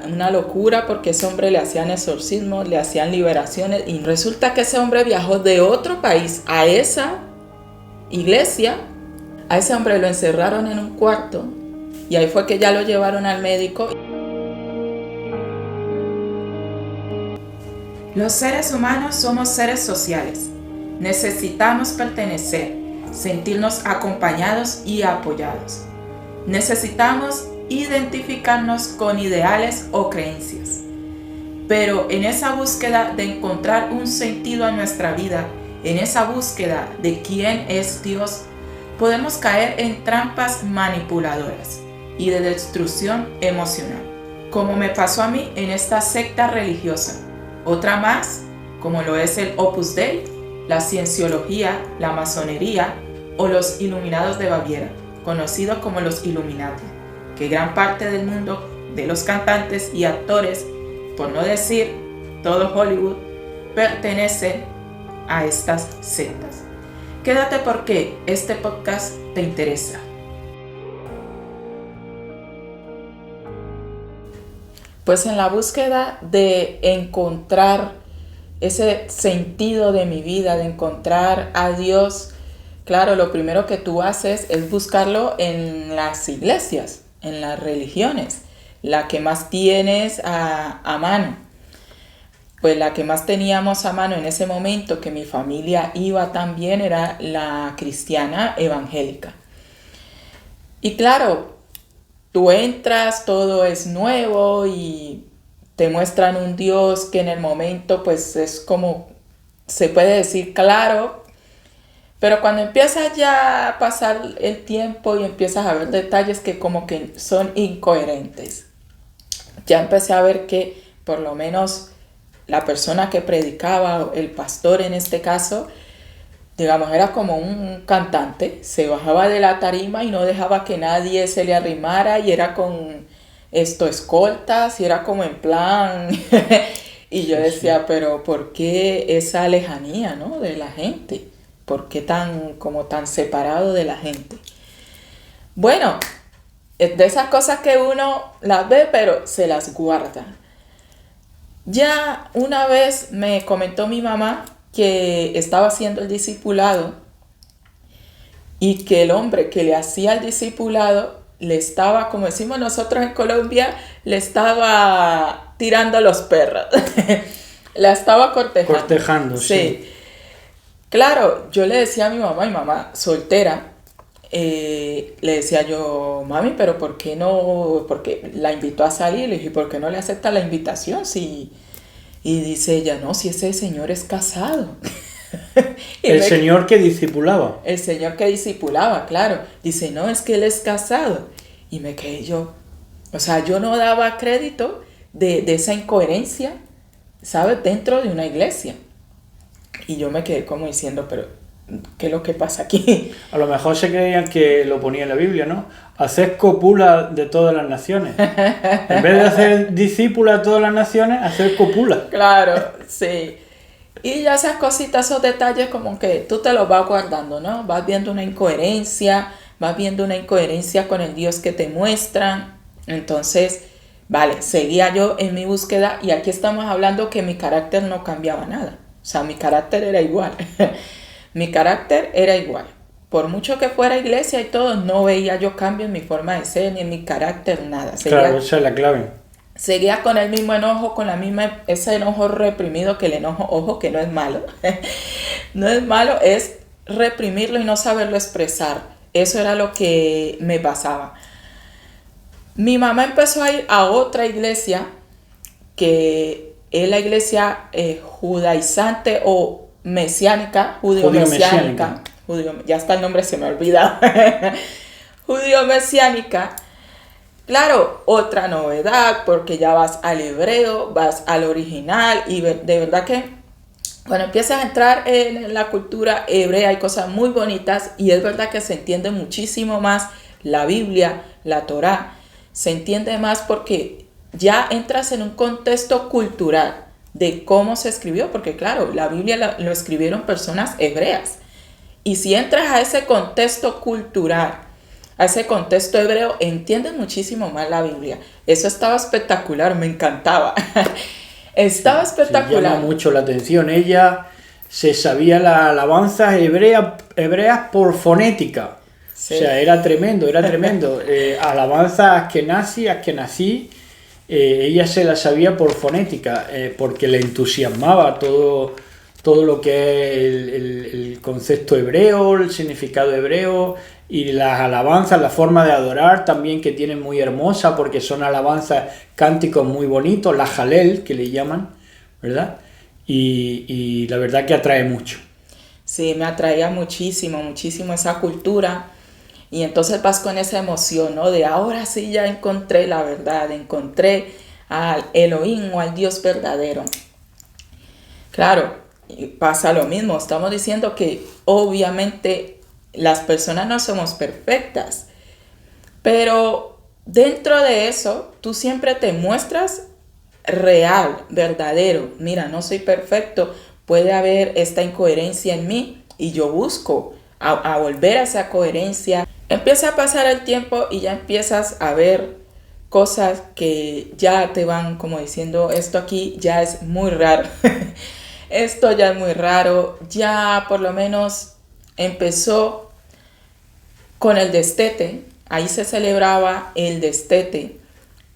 una locura porque ese hombre le hacían exorcismos, le hacían liberaciones y resulta que ese hombre viajó de otro país a esa iglesia. A ese hombre lo encerraron en un cuarto y ahí fue que ya lo llevaron al médico. Los seres humanos somos seres sociales. Necesitamos pertenecer, sentirnos acompañados y apoyados. Necesitamos identificarnos con ideales o creencias. Pero en esa búsqueda de encontrar un sentido a nuestra vida, en esa búsqueda de quién es Dios, podemos caer en trampas manipuladoras y de destrucción emocional, como me pasó a mí en esta secta religiosa. Otra más, como lo es el Opus Dei, la Cienciología, la Masonería o los Iluminados de Baviera, conocidos como los Illuminati, que gran parte del mundo de los cantantes y actores, por no decir todo Hollywood, pertenecen a estas sectas. Quédate porque este podcast te interesa. Pues en la búsqueda de encontrar ese sentido de mi vida, de encontrar a Dios, claro, lo primero que tú haces es buscarlo en las iglesias, en las religiones, la que más tienes a mano. Pues la que más teníamos a mano en ese momento, que mi familia iba también, era la cristiana evangélica. Y claro, tú entras, todo es nuevo y te muestran un Dios que en el momento pues es como, se puede decir claro, pero cuando empiezas ya a pasar el tiempo y empiezas a ver detalles que como que son incoherentes, ya empecé a ver que por lo menos la persona que predicaba, el pastor en este caso, digamos, era como un cantante, se bajaba de la tarima y no dejaba que nadie se le arrimara y era con escoltas y era como en plan, y yo decía, pero ¿por qué esa lejanía, ¿no? de la gente? ¿Por qué tan separado de la gente? Bueno, de esas cosas que uno las ve pero se las guarda. Ya una vez me comentó mi mamá que estaba haciendo el discipulado y que el hombre que le hacía el discipulado le estaba, como decimos nosotros en Colombia, le estaba tirando a los perros. La estaba cortejando. Cortejando, sí. Claro, yo le decía a mi mamá soltera, le decía yo, mami, pero ¿por qué no? Porque la invitó a salir, le dije, ¿por qué no le acepta la invitación? Y dice ella, no, si ese señor es casado. Señor que discipulaba. El señor que discipulaba, claro. Dice, no, es que él es casado. Y me quedé yo, o sea, yo no daba crédito de esa incoherencia, ¿sabes? Dentro de una iglesia. Y yo me quedé como diciendo, pero ¿qué es lo que pasa aquí? A lo mejor se creían que lo ponía en la Biblia, ¿no? Haced copula de todas las naciones. En vez de hacer discípula de todas las naciones, hacer copula. Claro, sí. Y ya esas cositas, esos detalles como que tú te los vas guardando, ¿no? Vas viendo una incoherencia con el Dios que te muestran. Entonces, vale, seguía yo en mi búsqueda y aquí estamos hablando que mi carácter no cambiaba nada. O sea, mi carácter era igual. Mi carácter era igual. Por mucho que fuera iglesia y todo, no veía yo cambio en mi forma de ser ni en mi carácter, nada. Claro, esa es la clave. Seguía con el mismo enojo, con ese enojo reprimido, que el enojo, ojo, que no es malo. No es malo, es reprimirlo y no saberlo expresar. Eso era lo que me pasaba. Mi mamá empezó a ir a otra iglesia, que es la iglesia judaizante o mesiánica, judío-mesiánica. Ya está el nombre, se me ha olvidado. Judío-mesiánica. Claro, otra novedad, porque ya vas al hebreo, vas al original, y de verdad que cuando empiezas a entrar en la cultura hebrea hay cosas muy bonitas, y es verdad que se entiende muchísimo más la Biblia, la Torá, se entiende más porque ya entras en un contexto cultural de cómo se escribió, porque claro, la Biblia lo escribieron personas hebreas, y si entras a ese contexto cultural a ese contexto hebreo, entienden muchísimo más la Biblia. Eso estaba espectacular, me encantaba. Estaba espectacular. Llama mucho la atención. Ella se sabía las alabanzas hebreas por fonética. Sí. O sea, era tremendo, era tremendo. Alabanzas Askenazí, ella se las sabía por fonética, porque le entusiasmaba todo lo que es el concepto hebreo, el significado hebreo, y las alabanzas, la forma de adorar también que tienen muy hermosa, porque son alabanzas, cánticos muy bonitos, la jalel que le llaman, ¿verdad? Y la verdad que atrae mucho. Sí, me atraía muchísimo, muchísimo esa cultura. Y entonces vas con esa emoción, ¿no? De ahora sí ya encontré la verdad, encontré al Elohim o al Dios verdadero. Claro, pasa lo mismo. Estamos diciendo que obviamente las personas no somos perfectas, pero dentro de eso tú siempre te muestras real, verdadero. Mira, no soy perfecto, puede haber esta incoherencia en mí y yo busco a volver a esa coherencia. Empieza a pasar el tiempo y ya empiezas a ver cosas que ya te van como diciendo, esto aquí ya es muy raro. Esto ya es muy raro. Ya por lo menos empezó con el destete. Ahí se celebraba el destete,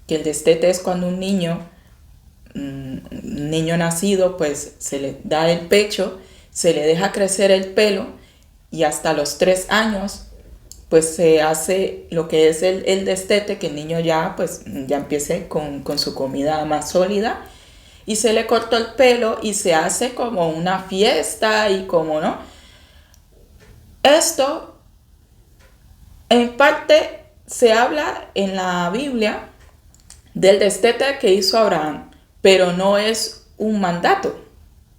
que el destete es cuando un niño nacido, pues se le da el pecho, se le deja crecer el pelo y hasta los 3 años pues se hace lo que es el destete, que el niño ya pues ya empiece con su comida más sólida, y se le cortó el pelo y se hace como una fiesta y como, ¿no? Esto en parte se habla en la Biblia del destete que hizo Abraham, pero no es un mandato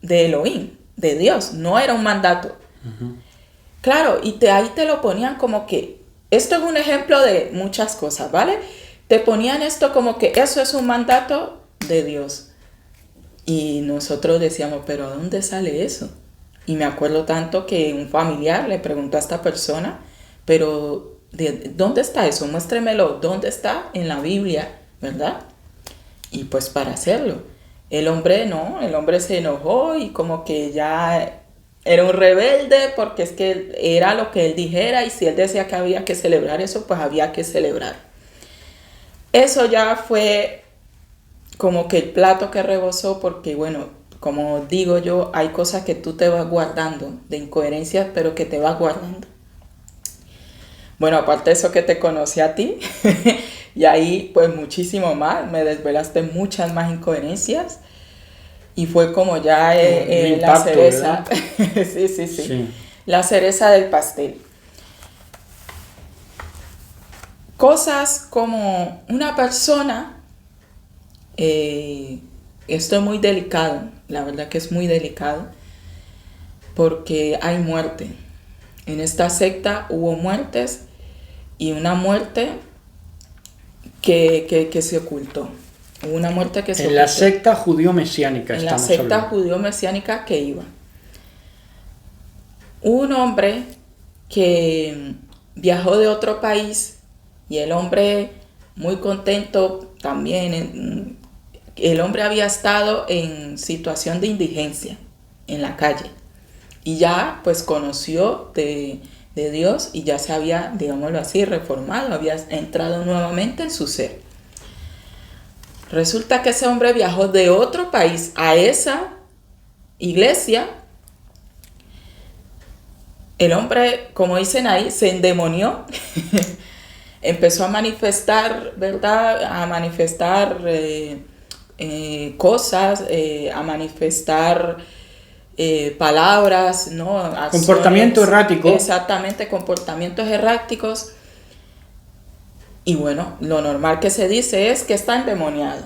de Elohim, de Dios, no era un mandato. Uh-huh. Claro, y ahí te lo ponían como que, esto es un ejemplo de muchas cosas, ¿vale? Te ponían esto como que eso es un mandato de Dios. Y nosotros decíamos, ¿pero dónde sale eso? Y me acuerdo tanto que un familiar le preguntó a esta persona, pero ¿dónde está eso? Muéstremelo, ¿dónde está en la Biblia? ¿Verdad? Y pues para hacerlo. El hombre se enojó y como que ya era un rebelde, porque es que era lo que él dijera, y si él decía que había que celebrar eso, pues había que celebrar. Eso ya fue como que el plato que rebosó, porque bueno, como digo yo, hay cosas que tú te vas guardando, de incoherencias, pero que te vas guardando. Bueno, aparte de eso que te conocí a ti, y ahí pues muchísimo más, me desvelaste muchas más incoherencias, y fue como ya la cereza, sí, la cereza del pastel. Cosas como una persona, esto es muy delicado, la verdad que es muy delicado, porque hay muerte. En esta secta hubo muertes, y una muerte que se ocultó. Hubo una muerte que se ocultó. En la secta judío-mesiánica. En la secta judío-mesiánica que iba. Un hombre que viajó de otro país, y el hombre muy contento también. El hombre había estado en situación de indigencia en la calle, y ya pues conoció de Dios, y ya se había, digámoslo así, reformado, había entrado nuevamente en su ser. Resulta que ese hombre viajó de otro país a esa iglesia. El hombre, como dicen ahí, se endemonió. Empezó a manifestar, ¿verdad? A manifestar cosas, a manifestar palabras, ¿no? Acciones, comportamiento errático. Exactamente, comportamientos erráticos. Y bueno, lo normal que se dice es que está endemoniado.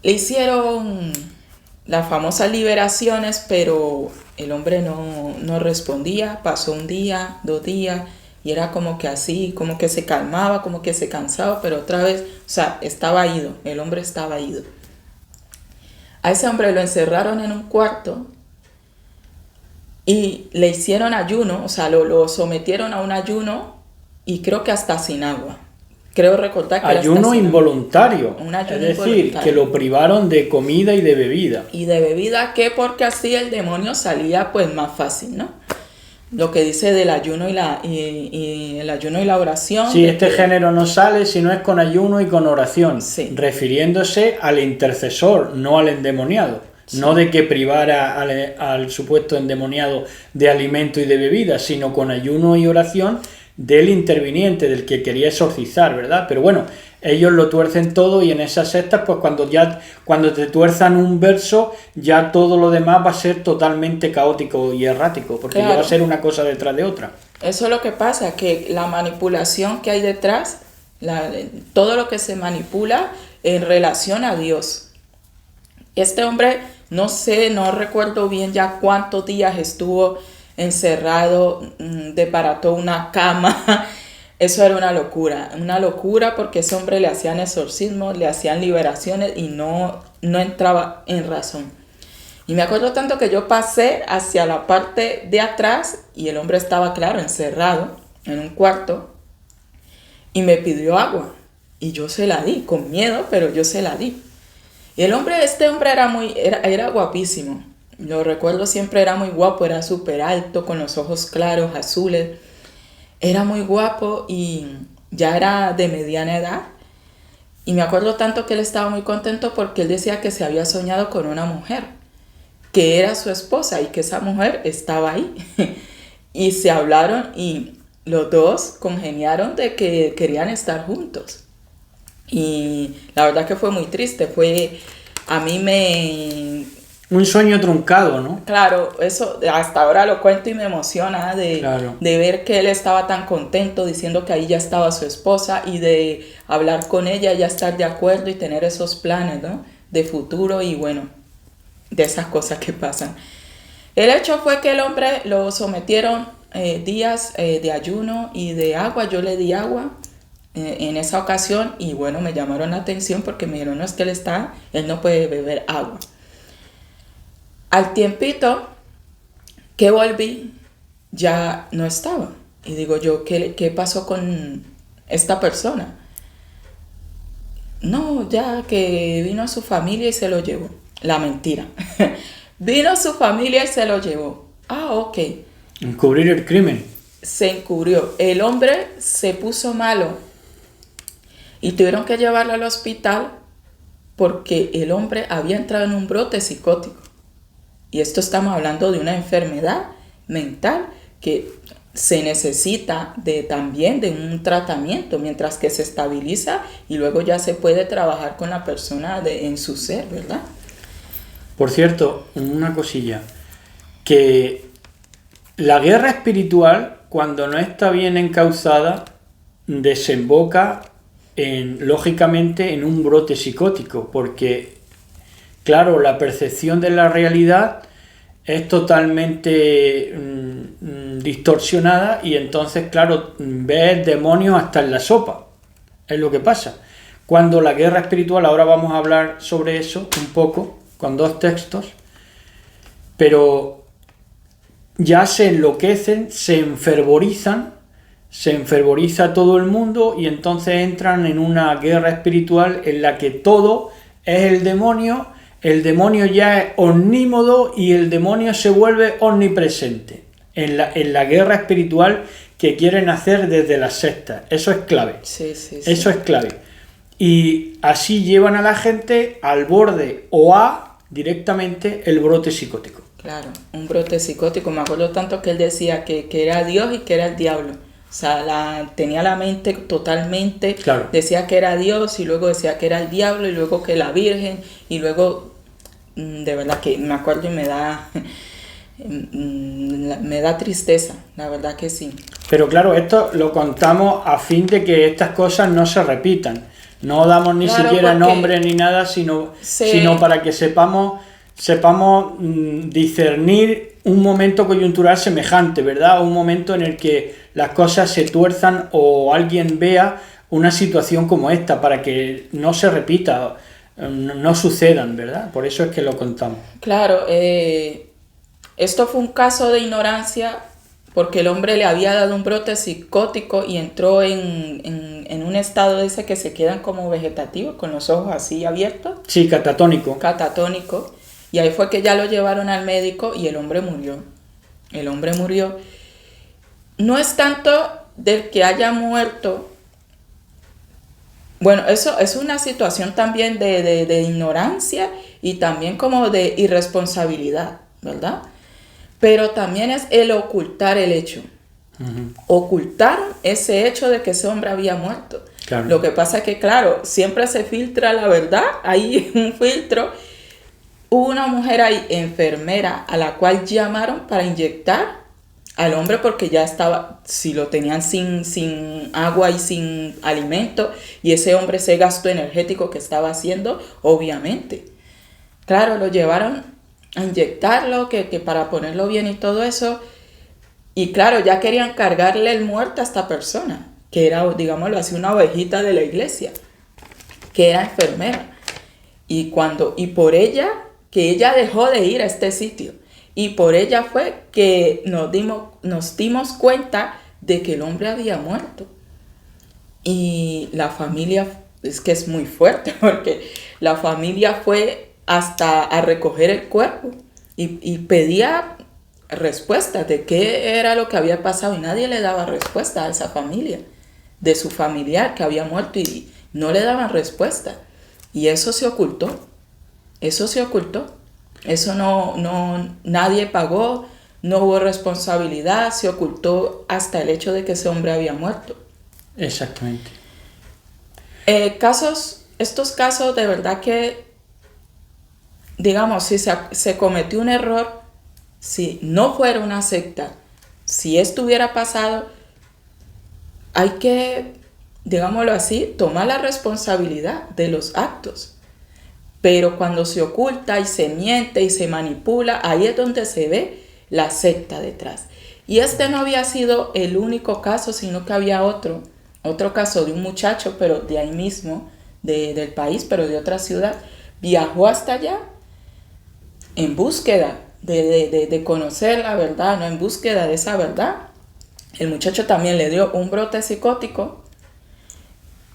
Le hicieron las famosas liberaciones, pero el hombre no respondía. Pasó un día, 2 días, y era como que así, como que se calmaba, como que se cansaba, pero otra vez, o sea, estaba ido, el hombre estaba ido. A ese hombre lo encerraron en un cuarto y le hicieron ayuno, o sea, lo sometieron a un ayuno y creo que hasta sin agua. Creo recordar que ayuno era hasta sin involuntario, agua. Un ayuno es decir, involuntario. que lo privaron de comida y de bebida. Y de bebida, ¿qué? Porque así el demonio salía pues más fácil, ¿no? Lo que dice del ayuno y el ayuno y la oración. Sí, este género no sale si no es con ayuno y con oración, Sí. refiriéndose al intercesor, no al endemoniado. Sí. No de que privara al supuesto endemoniado de alimento y de bebida, sino con ayuno y oración del interviniente, del que quería exorcizar, ¿verdad? Pero bueno, ellos lo tuercen todo y en esas sectas, pues cuando te tuerzan un verso, ya todo lo demás va a ser totalmente caótico y errático, porque Claro. ya va a ser una cosa detrás de otra. Eso es lo que pasa, que la manipulación que hay detrás, todo lo que se manipula en relación a Dios. Este hombre, no sé, no recuerdo bien ya cuántos días estuvo encerrado, desbarató una cama. Eso era una locura porque ese hombre le hacían exorcismos, le hacían liberaciones y no entraba en razón. Y me acuerdo tanto que yo pasé hacia la parte de atrás y el hombre estaba, claro, encerrado en un cuarto y me pidió agua. Y yo se la di, con miedo, pero yo se la di. Y este hombre era guapísimo. Lo recuerdo siempre, era muy guapo, era súper alto, con los ojos claros, azules. Era muy guapo y ya era de mediana edad. Y me acuerdo tanto que él estaba muy contento porque él decía que se había soñado con una mujer, que era su esposa y que esa mujer estaba ahí. Y se hablaron y los dos congeniaron de que querían estar juntos. Y la verdad que fue muy triste, Un sueño truncado, ¿no? Claro, eso hasta ahora lo cuento y me emociona Claro. de ver que él estaba tan contento diciendo que ahí ya estaba su esposa y de hablar con ella, ya estar de acuerdo y tener esos planes, ¿no? De futuro y bueno, de esas cosas que pasan. El hecho fue que el hombre lo sometieron días de ayuno y de agua. Yo le di agua en esa ocasión y bueno, me llamaron la atención porque me dijeron, no, es que él no puede beber agua. Al tiempito que volví, ya no estaba. Y digo yo, ¿qué pasó con esta persona? No, ya que vino su familia y se lo llevó. La mentira. Vino su familia y se lo llevó. Ah, ok. Encubrir el crimen. Se encubrió. El hombre se puso malo y tuvieron que llevarlo al hospital porque el hombre había entrado en un brote psicótico. Y esto estamos hablando de una enfermedad mental que se necesita también de un tratamiento mientras que se estabiliza y luego ya se puede trabajar con la persona en su ser, ¿verdad? Por cierto, una cosilla, que la guerra espiritual, cuando no está bien encauzada, desemboca lógicamente en un brote psicótico, porque claro, la percepción de la realidad es totalmente distorsionada y entonces, claro, ves demonios hasta en la sopa. Es lo que pasa. Cuando la guerra espiritual, ahora vamos a hablar sobre eso un poco, con 2 textos, pero ya se enloquecen, se enfervorizan, se enfervoriza todo el mundo y entonces entran en una guerra espiritual en la que todo es el demonio ya es omnímodo y el demonio se vuelve omnipresente en la guerra espiritual que quieren hacer desde las sectas. Eso es clave. Sí, sí, sí. Eso es clave. Y así llevan a la gente al borde o a directamente el brote psicótico. Claro, un brote psicótico. Me acuerdo tanto que él decía que era Dios y que era el diablo. O sea, tenía la mente totalmente, Claro. Decía que era Dios y luego decía que era el diablo y luego que la Virgen y luego, de verdad que me acuerdo y me da tristeza, la verdad que sí. Pero claro, esto lo contamos a fin de que estas cosas no se repitan. No damos ni Claro, siquiera porque nombre ni nada, sino Sí. para que sepamos discernir un momento coyuntural semejante, ¿verdad? Un momento en el que las cosas se tuerzan o alguien vea una situación como esta, para que no se repita, no sucedan, ¿verdad? Por eso es que lo contamos. Claro, esto fue un caso de ignorancia porque el hombre le había dado un brote psicótico y entró en un estado de ese que se quedan como vegetativos, con los ojos así abiertos. Sí, catatónico. Catatónico. Y ahí fue que ya lo llevaron al médico y el hombre murió. El hombre murió. No es tanto del que haya muerto. Bueno, eso es una situación también de ignorancia y también como de irresponsabilidad, ¿verdad? Pero también es el ocultar el hecho. Uh-huh. Ocultaron ese hecho de que ese hombre había muerto. Claro. Lo que pasa es que, claro, siempre se filtra la verdad, hay un filtro. Hubo una mujer ahí, enfermera, a la cual llamaron para inyectar al hombre porque ya estaba, si lo tenían sin agua y sin alimento, y ese hombre, ese gasto energético que estaba haciendo, obviamente. Claro, lo llevaron a inyectarlo, que para ponerlo bien y todo eso. Y claro, ya querían cargarle el muerto a esta persona, que era, digámoslo así, una ovejita de la iglesia, que era enfermera. Y por ella, que ella dejó de ir a este sitio. Y por ella fue que nos dimos cuenta de que el hombre había muerto. Y la familia, es que es muy fuerte, porque la familia fue hasta a recoger el cuerpo y pedía respuestas de qué era lo que había pasado y nadie le daba respuesta a esa familia, de su familiar que había muerto y no le daban respuesta. Y eso se ocultó, eso no, nadie pagó, no hubo responsabilidad, se ocultó hasta el hecho de que ese hombre había muerto. Exactamente. Estos casos de verdad que, digamos, si se cometió un error, si no fuera una secta, si esto hubiera pasado, hay que, digámoslo así, tomar la responsabilidad de los actos. Pero cuando se oculta y se miente y se manipula, ahí es donde se ve la secta detrás. Y este no había sido el único caso, sino que había otro caso de un muchacho, pero de ahí mismo, del país, pero de otra ciudad. Viajó hasta allá en búsqueda de conocer la verdad, no en búsqueda de esa verdad. El muchacho también le dio un brote psicótico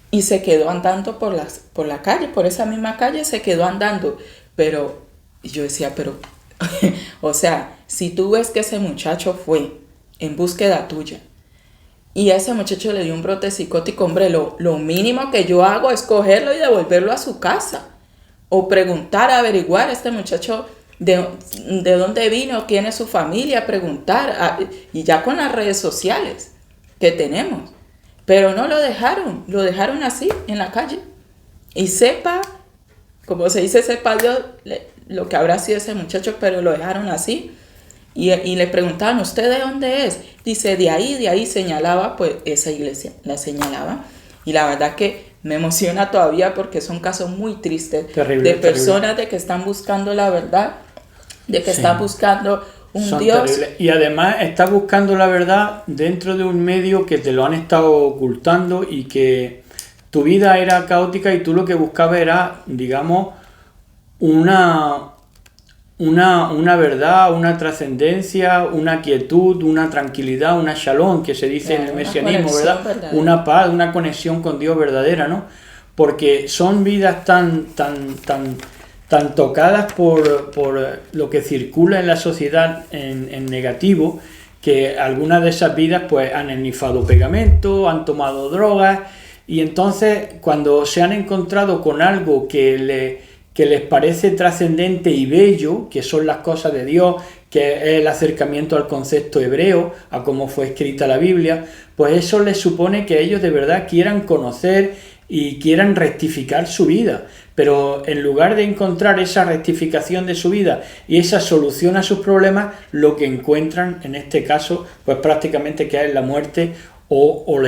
y se quedó andando por la calle, por esa misma calle se quedó andando. Pero yo decía, o sea, si tú ves que ese muchacho fue en búsqueda tuya y a ese muchacho le dio un brote psicótico, hombre, lo mínimo que yo hago es cogerlo y devolverlo a su casa. O preguntar, averiguar, este muchacho de dónde vino, quién es su familia, preguntar, y ya con las redes sociales que tenemos. Pero no lo dejaron así en la calle. Y sepa, como se dice, sepa Dios lo que habrá sido ese muchacho, pero lo dejaron así. Y le preguntaban, ¿usted de dónde es? Dice, de ahí, señalaba pues esa iglesia, la señalaba. Y la verdad que me emociona todavía porque son casos muy tristes. Terrible, de personas de que están buscando la verdad, de que están buscando un Dios. Terribles. Y además estás buscando la verdad dentro de un medio que te lo han estado ocultando y que tu vida era caótica y tú lo que buscabas era, digamos, una verdad, una trascendencia, una quietud, una tranquilidad, una shalom, que se dice en el mesianismo, ¿verdad? Verdadera. Una paz, una conexión con Dios verdadera, ¿no? Porque son vidas tan tocadas por lo que circula en la sociedad en negativo, que algunas de esas vidas pues han ennifado pegamento, han tomado drogas, y entonces cuando se han encontrado con algo que les parece trascendente y bello, que son las cosas de Dios, que es el acercamiento al concepto hebreo, a cómo fue escrita la Biblia, pues eso les supone que ellos de verdad quieran conocer y quieran rectificar su vida. Pero en lugar de encontrar esa rectificación de su vida y esa solución a sus problemas, lo que encuentran en este caso, pues prácticamente que es la muerte o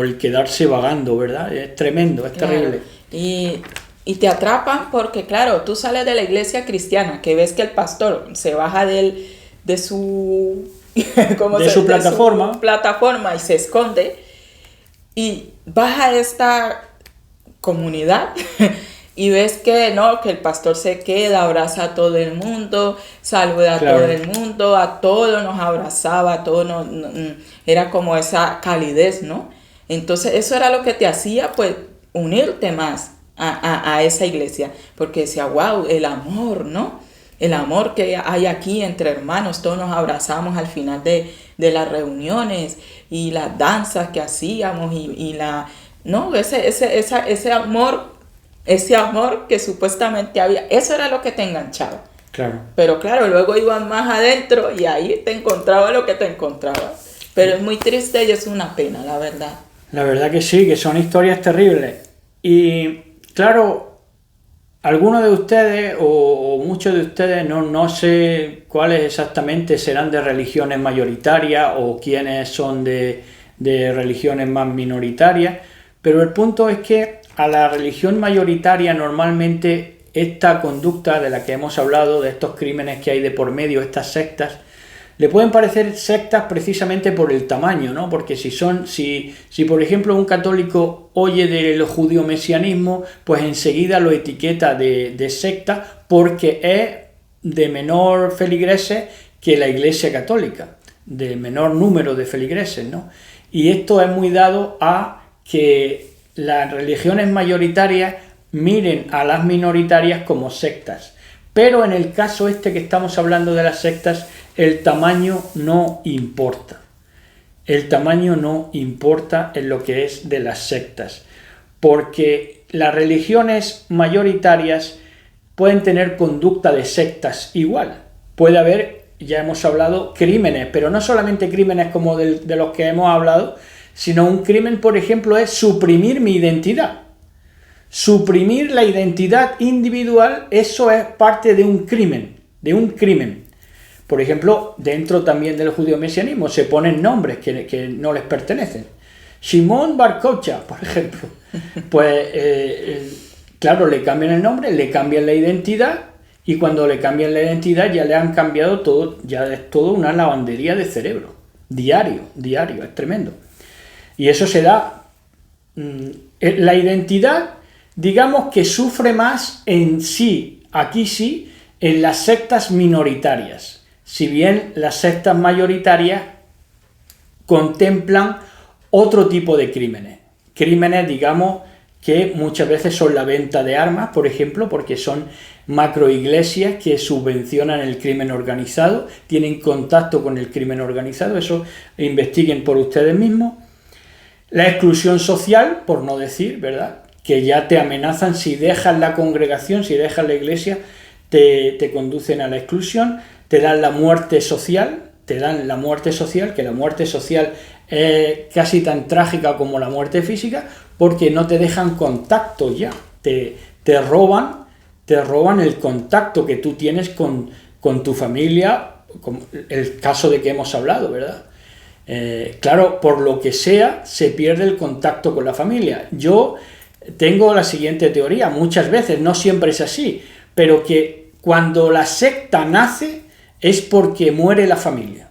el quedarse vagando, ¿verdad? Es tremendo, es terrible. Y te atrapan porque, claro, tú sales de la iglesia cristiana, que ves que el pastor se baja de su plataforma y se esconde, y baja esta comunidad y ves que no, que el pastor se queda, abraza a todo el mundo, saluda a Claro. todo el mundo, a todos nos abrazaba, a todos era como esa calidez, ¿no? Entonces eso era lo que te hacía pues unirte más a esa iglesia, porque decía, wow, el amor, ¿no? El amor que hay aquí entre hermanos, todos nos abrazamos al final de las reuniones y las danzas que hacíamos y no, ese amor que supuestamente había, eso era lo que te enganchaba. Claro. Pero claro, luego ibas más adentro y ahí te encontraba lo que te encontraba. Pero es muy triste y es una pena, la verdad. La verdad que sí, que son historias terribles. Y claro, algunos de ustedes o muchos de ustedes, no sé cuáles exactamente serán de religiones mayoritarias o quiénes son de religiones más minoritarias, pero el punto es que a la religión mayoritaria normalmente esta conducta de la que hemos hablado, de estos crímenes que hay de por medio, estas sectas, le pueden parecer sectas precisamente por el tamaño, ¿no? Porque si por ejemplo un católico oye del judío mesianismo, pues enseguida lo etiqueta de secta porque es de menor feligreses que la Iglesia católica, de menor número de feligreses, ¿no? Y esto es muy dado a que las religiones mayoritarias miren a las minoritarias como sectas. Pero en el caso este que estamos hablando de las sectas, el tamaño no importa. El tamaño no importa en lo que es de las sectas. Porque las religiones mayoritarias pueden tener conducta de sectas igual. Puede haber, ya hemos hablado, crímenes, pero no solamente crímenes como de los que hemos hablado, sino un crimen, por ejemplo, es suprimir mi identidad. Suprimir la identidad individual, eso es parte de un crimen, Por ejemplo, dentro también del judío mesianismo se ponen nombres que no les pertenecen. Shimon Bar Kokhba, por ejemplo. Pues, claro, le cambian el nombre, le cambian la identidad, y cuando le cambian la identidad ya le han cambiado todo, ya es todo una lavandería de cerebro. Diario, es tremendo. Y eso se da... la identidad, digamos que sufre más en sí, aquí sí, en las sectas minoritarias. Si bien las sectas mayoritarias contemplan otro tipo de crímenes. Crímenes, digamos, que muchas veces son la venta de armas, por ejemplo, porque son macroiglesias que subvencionan el crimen organizado, tienen contacto con el crimen organizado, eso investiguen por ustedes mismos. La exclusión social, por no decir, ¿verdad?, que ya te amenazan si dejas la congregación, si dejas la iglesia, te conducen a la exclusión. Te dan la muerte social, que la muerte social es casi tan trágica como la muerte física, porque no te dejan contacto ya, te roban el contacto que tú tienes con tu familia, como el caso de que hemos hablado, ¿verdad? Claro, por lo que sea, se pierde el contacto con la familia. Yo tengo la siguiente teoría, muchas veces, no siempre es así, pero que cuando la secta nace es porque muere la familia.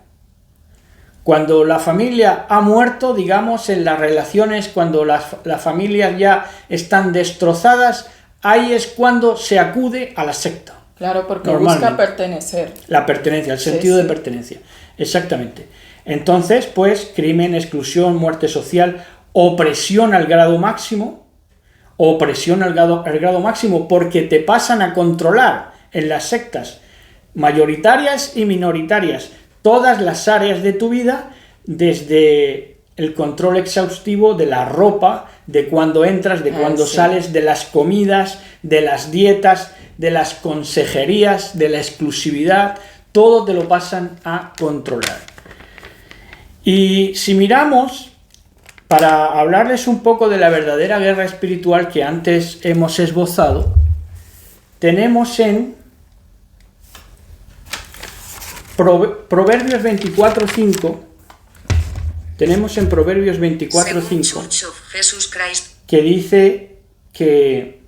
Cuando la familia ha muerto, digamos, en las relaciones, cuando las familias ya están destrozadas, ahí es cuando se acude a la secta. Claro, porque busca pertenecer. La pertenencia, el sentido de pertenencia. Exactamente. Entonces, pues, crimen, exclusión, muerte social, opresión al grado máximo, porque te pasan a controlar en las sectas mayoritarias y minoritarias todas las áreas de tu vida, desde el control exhaustivo de la ropa, de cuando entras, de cuando sales, de las comidas, de las dietas, de las consejerías, de la exclusividad, todo te lo pasan a controlar. Y si miramos, para hablarles un poco de la verdadera guerra espiritual que antes hemos esbozado, tenemos en Proverbios 24:5, que dice que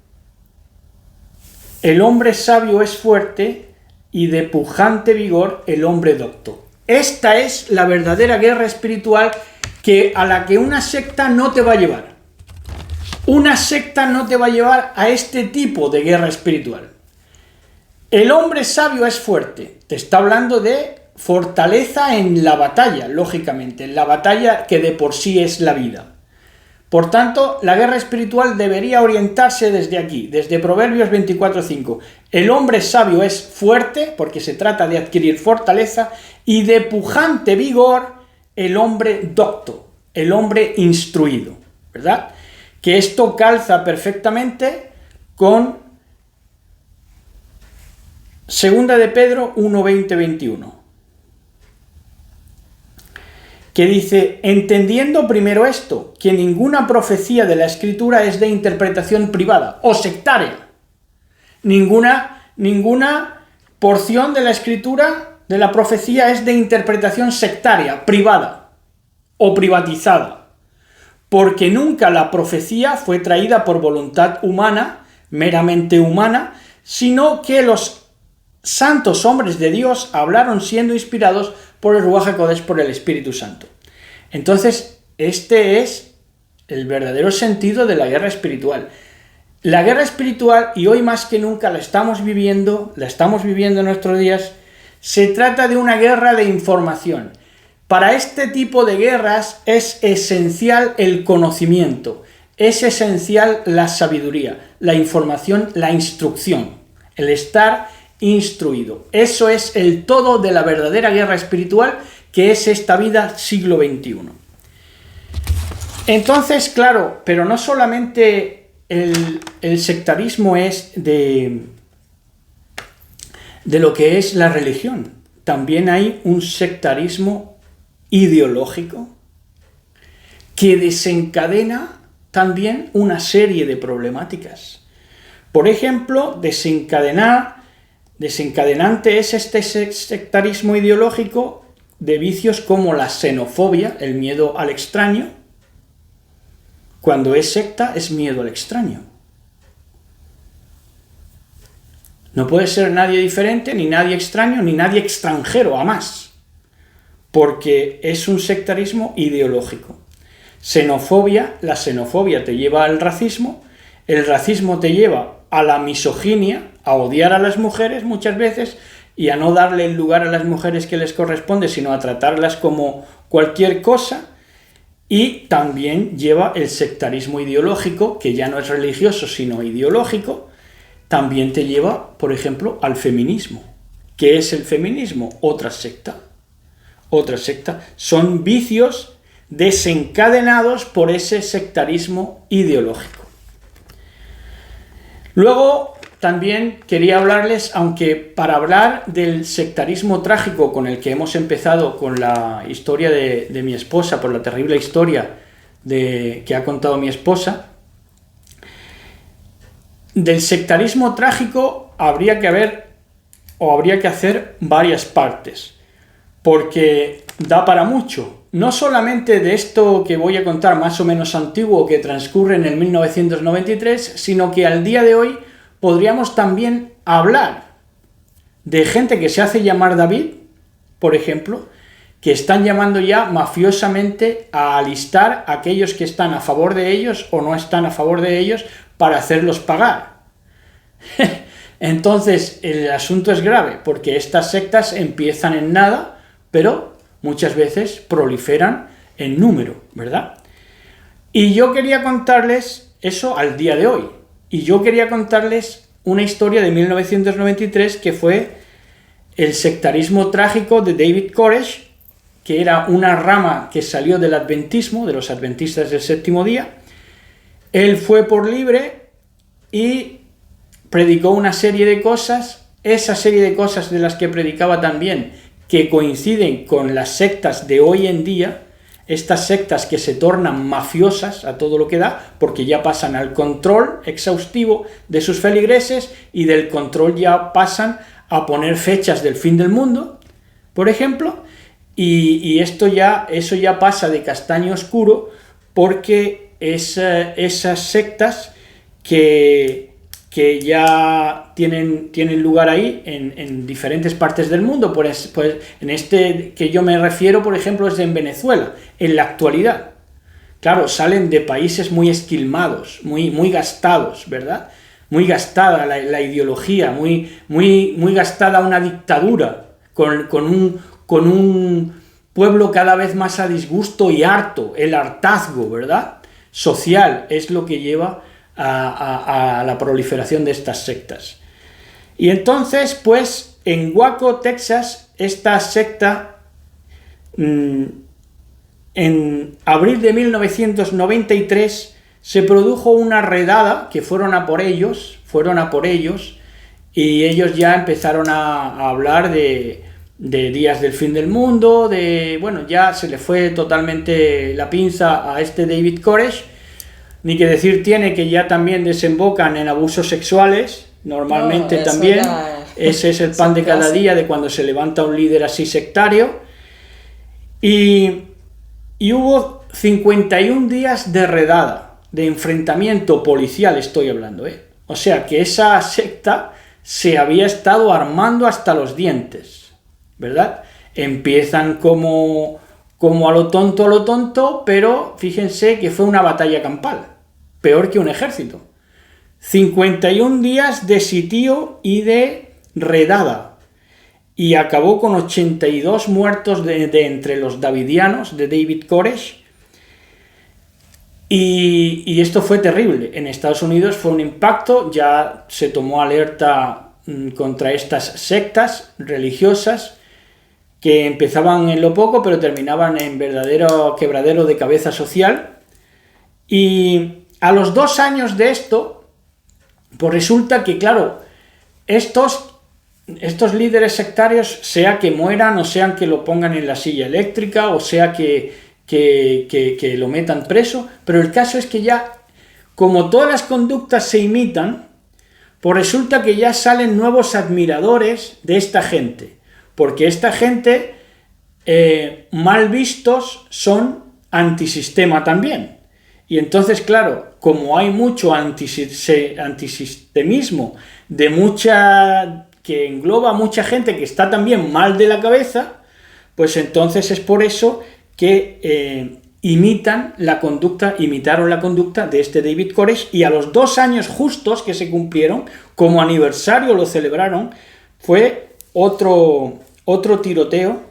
el hombre sabio es fuerte y de pujante vigor el hombre docto. Esta es la verdadera guerra espiritual a la que una secta no te va a llevar. Una secta no te va a llevar a este tipo de guerra espiritual. El hombre sabio es fuerte. Te está hablando de fortaleza en la batalla, lógicamente, en la batalla que de por sí es la vida. Por tanto, la guerra espiritual debería orientarse desde aquí, desde Proverbios 24:5. El hombre sabio es fuerte, porque se trata de adquirir fortaleza, y de pujante vigor el hombre docto, el hombre instruido, ¿verdad? Que esto calza perfectamente con 2 de Pedro 1:20-21. Que dice, entendiendo primero esto, que ninguna profecía de la Escritura es de interpretación privada o sectaria. Ninguna porción de la Escritura, de la profecía, es de interpretación sectaria, privada o privatizada. Porque nunca la profecía fue traída por voluntad humana, meramente humana, sino que los santos hombres de Dios hablaron siendo inspirados por el Ruach HaKodesh, por el Espíritu Santo. Entonces, este es el verdadero sentido de la guerra espiritual. La guerra espiritual, y hoy más que nunca la estamos viviendo en nuestros días, se trata de una guerra de información. Para este tipo de guerras es esencial el conocimiento, es esencial la sabiduría, la información, la instrucción, el estar instruido. Eso es el todo de la verdadera guerra espiritual, que es esta vida siglo XXI. Entonces, claro, pero no solamente el sectarismo es de lo que es la religión, también hay un sectarismo ideológico que desencadena también una serie de problemáticas. Por ejemplo, desencadenante es este sectarismo ideológico de vicios como la xenofobia, el miedo al extraño. Cuando es secta, es miedo al extraño. No puede ser nadie diferente, ni nadie extraño, ni nadie extranjero, a más. Porque es un sectarismo ideológico. Xenofobia, la xenofobia te lleva al racismo, el racismo te lleva a la misoginia, a odiar a las mujeres muchas veces y a no darle el lugar a las mujeres que les corresponde, sino a tratarlas como cualquier cosa. Y también lleva el sectarismo ideológico, que ya no es religioso sino ideológico, también te lleva, por ejemplo, al feminismo. ¿Qué es el feminismo? Otra secta. Otra secta. Son vicios desencadenados por ese sectarismo ideológico. Luego también quería hablarles, aunque para hablar del sectarismo trágico con el que hemos empezado con la historia de mi esposa, por la terrible historia que ha contado mi esposa, del sectarismo trágico habría que hacer varias partes, porque da para mucho. No solamente de esto que voy a contar más o menos antiguo que transcurre en el 1993, sino que al día de hoy podríamos también hablar de gente que se hace llamar David, por ejemplo, que están llamando ya mafiosamente a alistar a aquellos que están a favor de ellos o no están a favor de ellos para hacerlos pagar. Entonces, el asunto es grave, porque estas sectas empiezan en nada, pero muchas veces proliferan en número, ¿verdad? Y yo quería contarles eso al día de hoy. Y yo quería contarles una historia de 1993 que fue el sectarismo trágico de David Koresh, que era una rama que salió del adventismo, de los adventistas del séptimo día. Él fue por libre y predicó una serie de cosas, esa serie de cosas de las que predicaba también, que coinciden con las sectas de hoy en día, estas sectas que se tornan mafiosas a todo lo que da, porque ya pasan al control exhaustivo de sus feligreses y del control ya pasan a poner fechas del fin del mundo, por ejemplo, y eso ya pasa de castaño oscuro, porque esas sectas que ya tienen lugar ahí en diferentes partes del mundo, pues en este que yo me refiero, por ejemplo, es en Venezuela, en la actualidad, claro, salen de países muy esquilmados, muy gastados, ¿verdad? Muy gastada la ideología, muy gastada una dictadura, con un pueblo cada vez más a disgusto y harto, el hartazgo, ¿verdad? Social es lo que lleva a la proliferación de estas sectas. Y entonces, pues, en Waco, Texas, esta secta, en abril de 1993, se produjo una redada, que fueron a por ellos, y ellos ya empezaron a hablar de días del fin del mundo, bueno, ya se le fue totalmente la pinza a este David Koresh. Ni que decir tiene que ya también desembocan en abusos sexuales, normalmente también. Ese es el pan de cada día de cuando se levanta un líder así sectario. Y hubo 51 días de redada, de enfrentamiento policial estoy hablando, ¿eh? O sea que esa secta se había estado armando hasta los dientes, ¿verdad? Empiezan como a lo tonto, pero fíjense que fue una batalla campal, peor que un ejército. 51 días de sitio y de redada, y acabó con 82 muertos de entre los davidianos de David Koresh. Y esto fue terrible. En Estados Unidos fue un impacto, ya se tomó alerta contra estas sectas religiosas que empezaban en lo poco pero terminaban en verdadero quebradero de cabeza social. Y a los 2 años de esto, pues resulta que, claro, estos líderes sectarios, sea que mueran o sea que lo pongan en la silla eléctrica o sea que lo metan preso, pero el caso es que ya, como todas las conductas se imitan, pues resulta que ya salen nuevos admiradores de esta gente, porque esta gente, mal vistos, son antisistema también. Y entonces, claro, como hay mucho antisistemismo, que engloba a mucha gente que está también mal de la cabeza, pues entonces es por eso que imitaron la conducta de este David Koresh, y a los 2 años justos que se cumplieron, como aniversario lo celebraron, fue otro tiroteo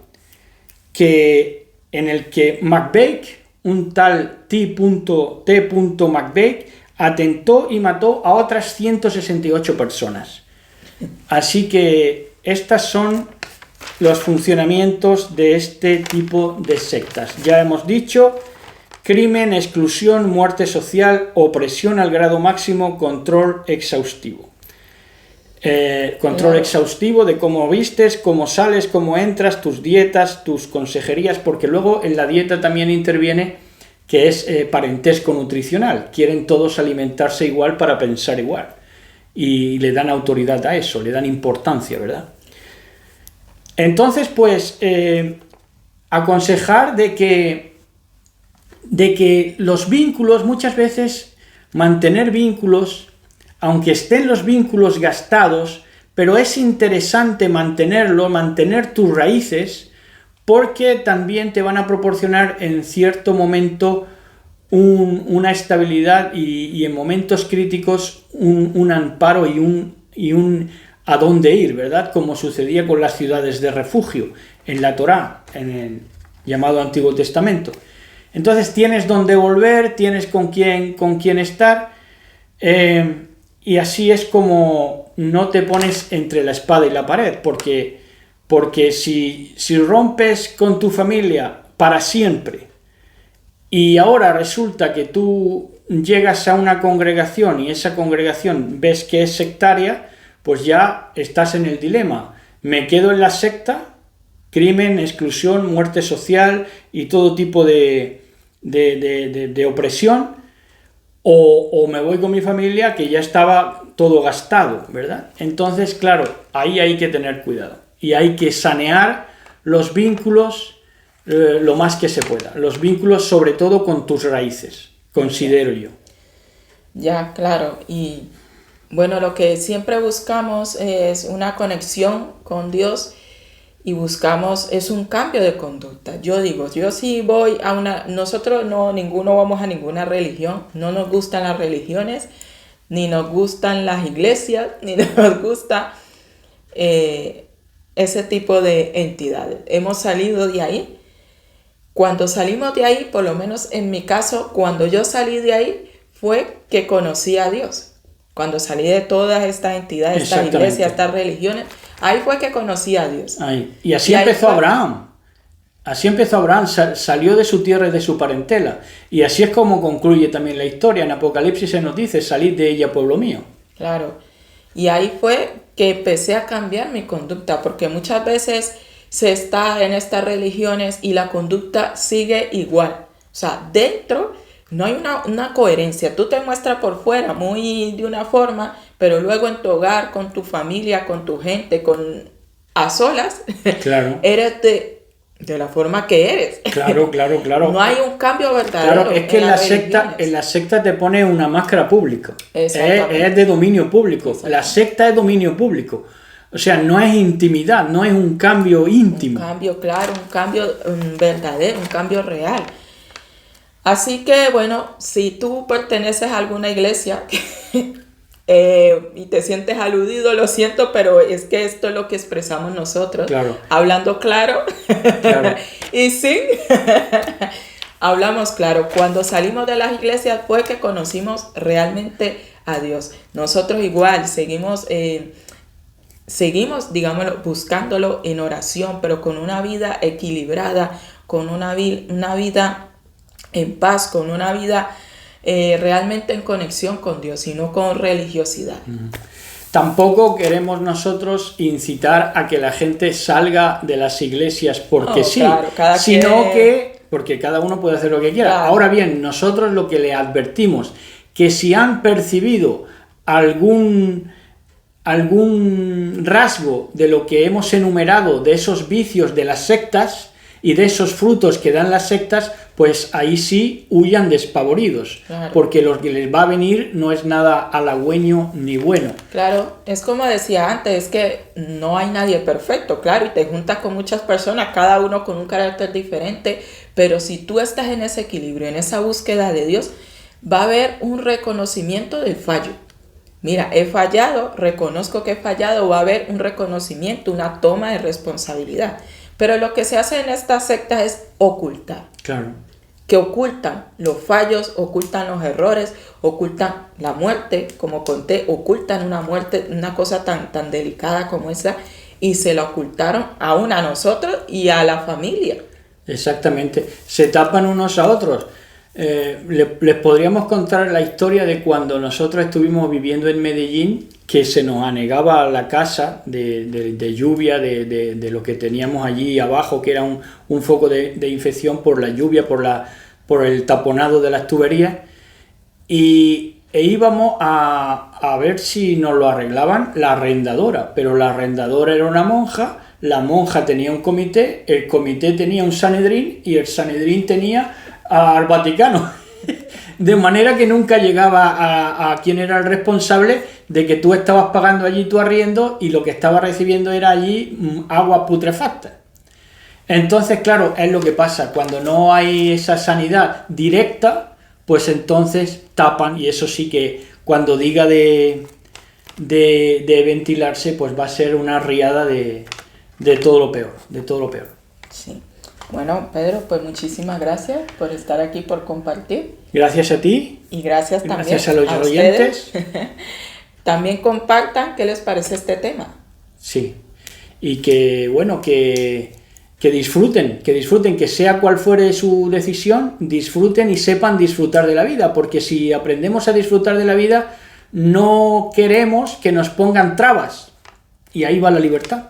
en el que McVeigh, un tal T. McVeigh, atentó y mató a otras 168 personas. Así que estas son los funcionamientos de este tipo de sectas. Ya hemos dicho: crimen, exclusión, muerte social, opresión al grado máximo, control exhaustivo. Control exhaustivo de cómo vistes, cómo sales, cómo entras, tus dietas, tus consejerías, porque luego en la dieta también interviene que es parentesco nutricional. Quieren todos alimentarse igual para pensar igual. Y le dan autoridad a eso, le dan importancia, ¿verdad? Entonces, pues, aconsejar de que los vínculos, muchas veces, mantener vínculos, aunque estén los vínculos gastados, pero es interesante mantener tus raíces, porque también te van a proporcionar en cierto momento una estabilidad y en momentos críticos un amparo y un a dónde ir, ¿verdad? Como sucedía con las ciudades de refugio en la Torá, en el llamado Antiguo Testamento. Entonces tienes dónde volver, tienes con quién estar, y así es como no te pones entre la espada y la pared, porque si rompes con tu familia para siempre y ahora resulta que tú llegas a una congregación y esa congregación ves que es sectaria, pues ya estás en el dilema: ¿me quedo en la secta? Crimen, exclusión, muerte social y todo tipo de opresión, o me voy con mi familia, que ya estaba todo gastado, ¿verdad? Entonces, claro, ahí hay que tener cuidado y hay que sanear los vínculos lo más que se pueda. Los vínculos sobre todo con tus raíces, considero yo. Ya, claro. Y bueno, lo que siempre buscamos es una conexión con Dios, y buscamos, es un cambio de conducta. Yo digo, yo sí voy a nosotros no, ninguno vamos a ninguna religión, no nos gustan las religiones, ni nos gustan las iglesias, ni nos gusta ese tipo de entidades. Hemos salido de ahí. Cuando salimos de ahí, por lo menos en mi caso, cuando yo salí de ahí, fue que conocí a Dios. Cuando salí de todas estas entidades, estas iglesias, estas religiones, ahí fue que conocí a Dios. Ahí. Y así empezó Abraham. Así empezó Abraham, salió de su tierra y de su parentela. Y así es como concluye también la historia. En Apocalipsis se nos dice, salid de ella, pueblo mío. Claro. Y ahí fue que empecé a cambiar mi conducta, porque muchas veces se está en estas religiones y la conducta sigue igual. O sea, dentro no hay una coherencia. Tú te muestras por fuera muy de una forma, pero luego en tu hogar, con tu familia, con tu gente, a solas, claro. Eres de la forma que eres. Claro. No hay un cambio verdadero. Claro, es que en la secta te pone una máscara pública. Es de dominio público. La secta es dominio público. O sea, no es intimidad, no es un cambio íntimo. Un cambio, claro, un cambio verdadero, un cambio real. Así que, bueno, si tú perteneces a alguna iglesia y te sientes aludido, lo siento, pero es que esto es lo que expresamos nosotros. Claro. Hablando claro. Y sí, hablamos claro. Cuando salimos de las iglesias fue que conocimos realmente a Dios. Nosotros igual seguimos, digámoslo, buscándolo en oración, pero con una vida equilibrada, con una vida en paz, con una vida realmente en conexión con Dios y no con religiosidad. Tampoco queremos nosotros incitar a que la gente salga de las iglesias porque sí, claro, sino que porque cada uno puede hacer lo que quiera. Claro. Ahora bien, nosotros lo que le advertimos, que si han percibido algún rasgo de lo que hemos enumerado, de esos vicios de las sectas y de esos frutos que dan las sectas, pues ahí sí huyan despavoridos, claro. Porque lo que les va a venir no es nada halagüeño ni bueno. Claro, es como decía antes, es que no hay nadie perfecto, claro, y te juntas con muchas personas, cada uno con un carácter diferente, pero si tú estás en ese equilibrio, en esa búsqueda de Dios, va a haber un reconocimiento del fallo. Mira, he fallado, reconozco que he fallado, va a haber un reconocimiento, una toma de responsabilidad. Pero lo que se hace en esta secta es ocultar. Claro. Que ocultan los fallos, ocultan los errores, ocultan la muerte, como conté, ocultan una muerte, una cosa tan delicada como esa, y se la ocultaron aún a nosotros y a la familia. Exactamente. Se tapan unos a otros. Les podríamos contar la historia de cuando nosotros estuvimos viviendo en Medellín, que se nos anegaba la casa de lluvia, de lo que teníamos allí abajo, que era un foco de infección por la lluvia, por el taponado de las tuberías, e íbamos a ver si nos lo arreglaban la arrendadora, pero la arrendadora era una monja, la monja tenía un comité, el comité tenía un Sanedrín y el Sanedrín tenía al Vaticano, de manera que nunca llegaba a quien era el responsable de que tú estabas pagando allí tu arriendo y lo que estabas recibiendo era allí agua putrefacta. Entonces, claro, es lo que pasa, cuando no hay esa sanidad directa, pues entonces tapan, y eso sí que cuando diga de ventilarse, pues va a ser una riada de todo lo peor, Sí. Bueno, Pedro, pues muchísimas gracias por estar aquí, por compartir. Gracias a ti. Y gracias también gracias a los oyentes. También compartan qué les parece este tema. Sí. Y que, bueno, que disfruten, que sea cual fuere su decisión, disfruten y sepan disfrutar de la vida, porque si aprendemos a disfrutar de la vida, no queremos que nos pongan trabas. Y ahí va la libertad.